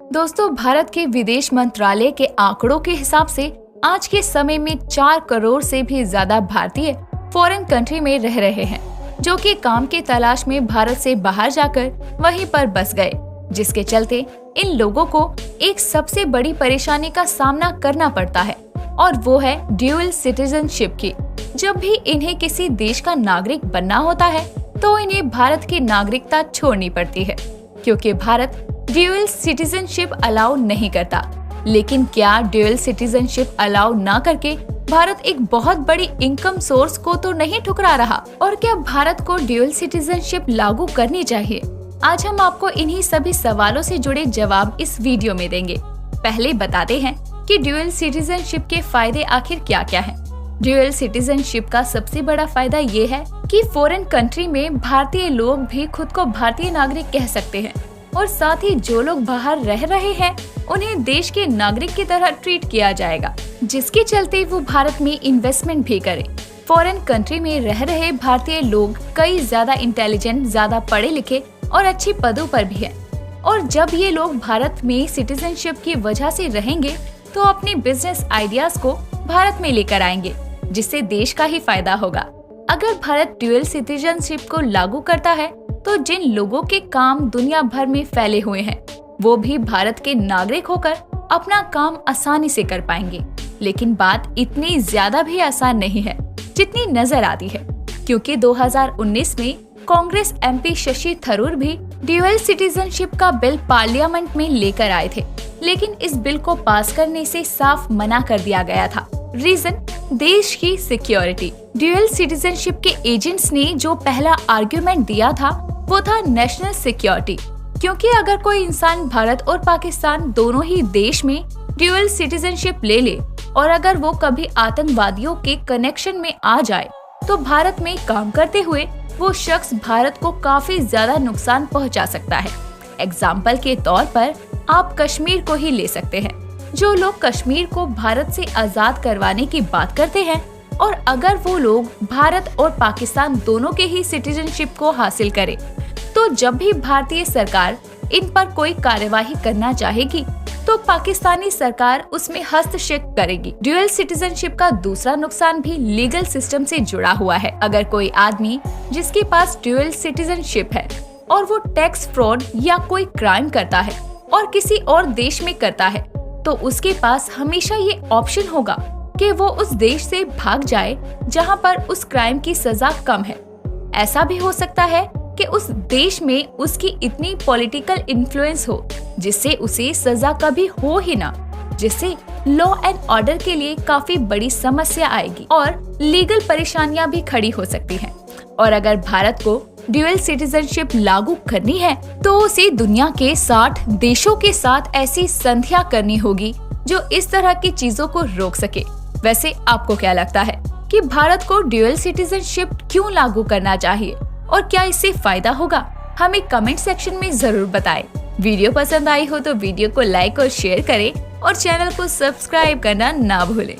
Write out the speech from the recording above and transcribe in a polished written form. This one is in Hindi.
दोस्तों, भारत के विदेश मंत्रालय के आंकड़ों के हिसाब से आज के समय में 4 करोड़ से भी ज्यादा भारतीय फॉरेन कंट्री में रह रहे हैं, जो कि काम की तलाश में भारत से बाहर जाकर वहीं पर बस गए, जिसके चलते इन लोगों को एक सबसे बड़ी परेशानी का सामना करना पड़ता है और वो है ड्यूअल सिटीजनशिप की। जब भी इन्हें किसी देश का नागरिक बनना होता है तो इन्हें भारत की नागरिकता छोड़नी पड़ती है, क्योंकि भारत ड्यूअल सिटीजनशिप अलाउ नहीं करता। लेकिन क्या ड्यूअल सिटीजनशिप अलाउ ना करके भारत एक बहुत बड़ी इनकम सोर्स को तो नहीं ठुकरा रहा? और क्या भारत को ड्यूअल सिटीजनशिप लागू करनी चाहिए? आज हम आपको इन्हीं सभी सवालों से जुड़े जवाब इस वीडियो में देंगे। पहले बताते हैं कि ड्यूअल सिटीजनशिप के फायदे आखिर क्या क्या हैं। ड्यूअल सिटीजनशिप का सबसे बड़ा फायदा ये है कि फॉरेन कंट्री में भारतीय लोग भी खुद को भारतीय नागरिक कह सकते हैं और साथ ही जो लोग बाहर रह रहे हैं उन्हें देश के नागरिक की तरह ट्रीट किया जाएगा, जिसके चलते वो भारत में इन्वेस्टमेंट भी करें। फॉरेन कंट्री में रह रहे भारतीय लोग कई ज्यादा इंटेलिजेंट, ज्यादा पढ़े लिखे और अच्छी पदों पर भी हैं। और जब ये लोग भारत में सिटीजनशिप की वजह से रहेंगे तो अपने बिजनेस आइडियाज को भारत में लेकर आएंगे, जिससे देश का ही फायदा होगा। अगर भारत ड्यूअल सिटीजनशिप को लागू करता है तो जिन लोगों के काम दुनिया भर में फैले हुए हैं वो भी भारत के नागरिक होकर अपना काम आसानी से कर पाएंगे। लेकिन बात इतनी ज्यादा भी आसान नहीं है जितनी नजर आती है, क्योंकि 2019 में कांग्रेस एमपी शशि थरूर भी ड्यूअल सिटीजनशिप का बिल पार्लियामेंट में लेकर आए थे, लेकिन इस बिल को पास करने से साफ मना कर दिया गया था। रीजन, देश की सिक्योरिटी। ड्यूअल सिटीजनशिप के एजेंट्स ने जो पहला आर्गुमेंट दिया था वो था नेशनल सिक्योरिटी, क्योंकि अगर कोई इंसान भारत और पाकिस्तान दोनों ही देश में ड्यूअल सिटीजनशिप ले ले और अगर वो कभी आतंकवादियों के कनेक्शन में आ जाए तो भारत में काम करते हुए वो शख्स भारत को काफी ज्यादा नुकसान पहुंचा सकता है। एग्जाम्पल के तौर पर आप कश्मीर को ही ले सकते हैं। जो लोग कश्मीर को भारत से आजाद करवाने की बात करते हैं और अगर वो लोग भारत और पाकिस्तान दोनों के ही सिटीजनशिप को हासिल करें तो जब भी भारतीय सरकार इन पर कोई कार्यवाही करना चाहेगी तो पाकिस्तानी सरकार उसमें हस्तक्षेप करेगी। ड्यूअल सिटीजनशिप का दूसरा नुकसान भी लीगल सिस्टम से जुड़ा हुआ है। अगर कोई आदमी जिसके पास ड्यूअल सिटीजनशिप है और वो टैक्स फ्रॉड या कोई क्राइम करता है और किसी और देश में करता है तो उसके पास हमेशा ये ऑप्शन होगा कि वो उस देश से भाग जाए जहां पर उस क्राइम की सजा कम है। ऐसा भी हो सकता है कि उस देश में उसकी इतनी पॉलिटिकल इन्फ्लुएंस हो जिससे उसे सजा कभी हो ही ना, जिससे लॉ एंड ऑर्डर के लिए काफी बड़ी समस्या आएगी और लीगल परेशानियां भी खड़ी हो सकती हैं। और अगर भारत को ड्यूअल सिटीजनशिप लागू करनी है तो उसे दुनिया के 60 देशों के साथ ऐसी संधियां करनी होगी जो इस तरह की चीजों को रोक सके। वैसे आपको क्या लगता है कि भारत को ड्यूअल सिटीजनशिप क्यों लागू करना चाहिए और क्या इससे फायदा होगा? हमें कमेंट सेक्शन में जरूर बताएं। वीडियो पसंद आई हो तो वीडियो को लाइक और शेयर करें और चैनल को सब्सक्राइब करना ना भूलें।